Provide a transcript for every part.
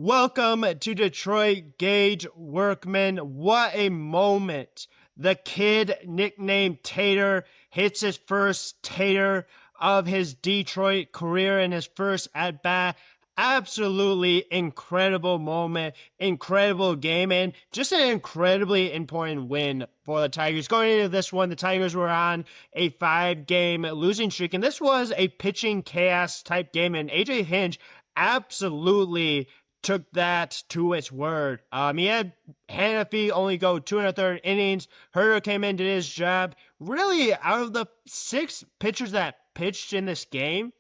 Welcome to Detroit, Gage Workman. What a moment. The kid, nicknamed Tater, hits his first tater of his Detroit career in his first at bat. Absolutely incredible moment, incredible game, and just an incredibly important win for the Tigers. Going into this one, the Tigers were on a 5-game losing streak, and this was a pitching chaos type game, and AJ Hinch absolutely took that to its word. He had Hanafi only go 2 1/3 innings. Herder came in, did his job. Really, out of the 6 pitchers that pitched in this game,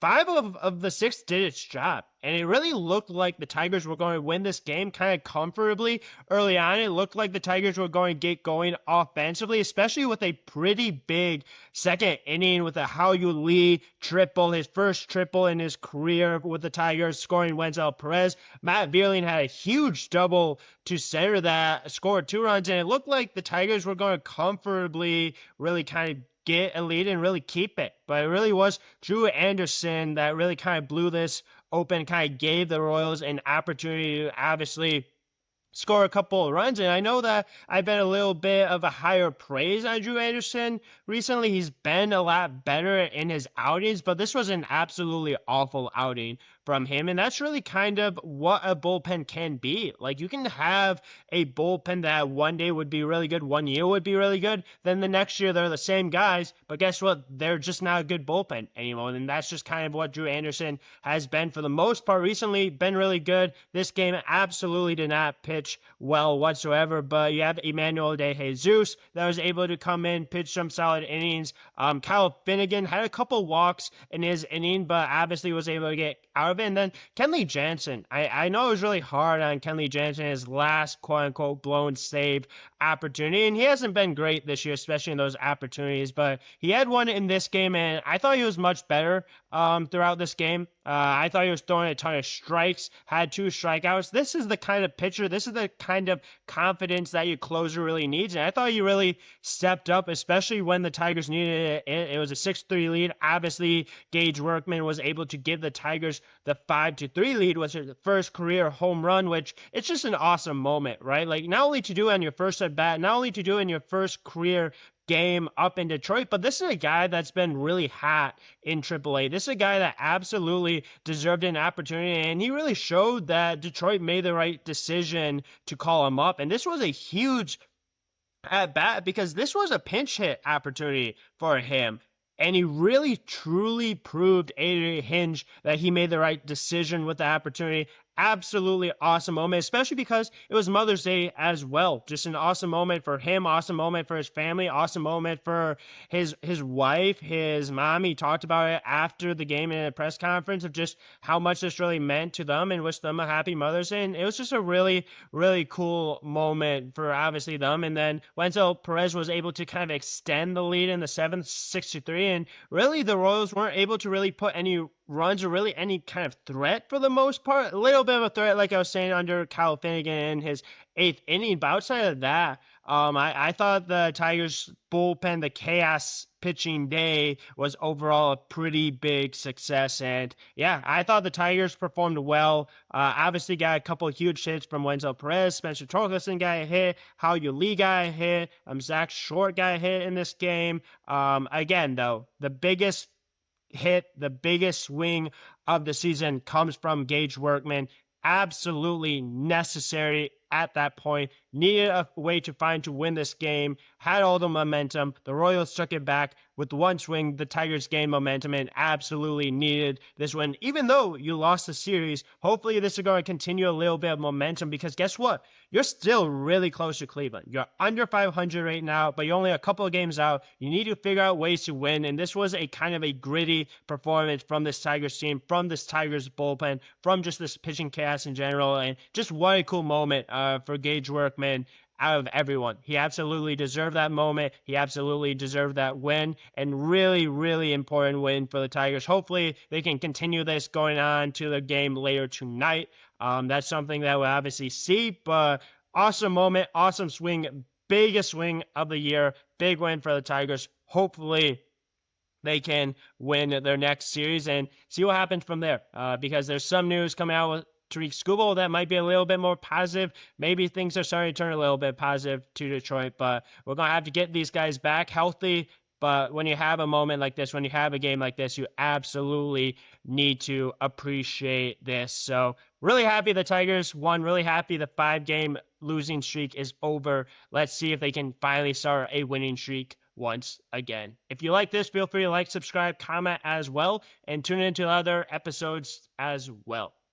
5 of the 6 did its job. And it really looked like the Tigers were going to win this game kind of comfortably early on. It looked like the Tigers were going to get going offensively, especially with a pretty big second inning with a How You Lee triple, his first triple in his career with the Tigers, scoring Wenzel Perez. Matt Vierling had a huge double to center that, scored 2 runs, and it looked like the Tigers were going to comfortably really kind of get a lead and really keep it. But it really was Drew Anderson that really kind of blew this open, kind of gave the Royals an opportunity to obviously score a couple of runs. And I know that I've been a little bit of a higher praise on Drew Anderson recently. He's been a lot better in his outings, but this was an absolutely awful outing from him. And that's really kind of what a bullpen can be. Like, you can have a bullpen that one day would be really good, one year would be really good, then the next year they're the same guys, but guess what? They're just not a good bullpen anymore. And that's just kind of what Drew Anderson has been for the most part recently, been really good. This game absolutely did not pitch well whatsoever, but you have Emmanuel De Jesus that was able to come in, pitch some solid innings. Kyle Finnegan had a couple walks in his inning, but obviously was able to get out of it. And then Kenley Jansen, I know it was really hard on Kenley Jansen, his last quote-unquote blown save opportunity, and he hasn't been great this year, especially in those opportunities, but he had one in this game, and I thought he was much better throughout this game. I thought he was throwing a ton of strikes, had 2 strikeouts. This is the kind of pitcher, this is the kind of confidence that your closer really needs, and I thought he really stepped up, especially when the Tigers needed it. It was a 6-3 lead. Obviously, Gage Workman was able to give the Tigers the 5-3 lead, which is the first career home run, which it's just an awesome moment, right? Like, not only to do it on your first at bat, not only to do it in your first career game up in Detroit, but this is a guy that's been really hot in AAA. This is a guy that absolutely deserved an opportunity, and he really showed that Detroit made the right decision to call him up. And this was a huge at bat because this was a pinch hit opportunity for him. And he really, truly proved AJ Hinch that he made the right decision with the opportunity. Absolutely awesome moment, especially because it was Mother's Day as well. Just an awesome moment for him, awesome moment for his family, awesome moment for his wife, his mom. He talked about it after the game in a press conference of just how much this really meant to them and wished them a happy Mother's Day. And it was just a really, really cool moment for obviously them. And then Wenzel Perez was able to kind of extend the lead in the 7th, 6-3. And really the Royals weren't able to really put any runs or really any kind of threat for the most part. A little bit of a threat, like I was saying, under Kyle Finnegan in his 8th inning. But outside of that, I thought the Tigers bullpen, the chaos pitching day, was overall a pretty big success. And yeah, I thought the Tigers performed well. Obviously got a couple of huge hits from Wenzel Perez. Spencer Torkelson got a hit. How You Lee got a hit. Zach Short got a hit in this game. Again, though, the biggest hit, the biggest swing of the season comes from Gage Workman. Absolutely necessary at that point. Needed a way to find to win this game. Had all the momentum. The Royals took it back with one swing. The Tigers gained momentum and absolutely needed this win. Even though you lost the series, hopefully this is going to continue a little bit of momentum, because guess what? You're still really close to Cleveland. You're under 500 right now, but you're only a couple of games out. You need to figure out ways to win, and this was a kind of a gritty performance from this Tigers team, from this Tigers bullpen, from just this pitching cast in general, and just what a cool moment for Gage Workman out of everyone. He absolutely deserved that moment. He absolutely deserved that win, and really, really important win for the Tigers. Hopefully they can continue this going on to the game later tonight. That's something that we'll obviously see, but awesome moment, awesome swing, biggest swing of the year, big win for the Tigers. Hopefully they can win their next series and see what happens from there, because there's some news coming out Tariq Skubal, that might be a little bit more positive. Maybe things are starting to turn a little bit positive to Detroit, but we're going to have to get these guys back healthy. But when you have a moment like this, when you have a game like this, you absolutely need to appreciate this. So, really happy the Tigers won. Really happy the 5-game losing streak is over. Let's see if they can finally start a winning streak once again. If you like this, feel free to like, subscribe, comment as well, and tune into other episodes as well.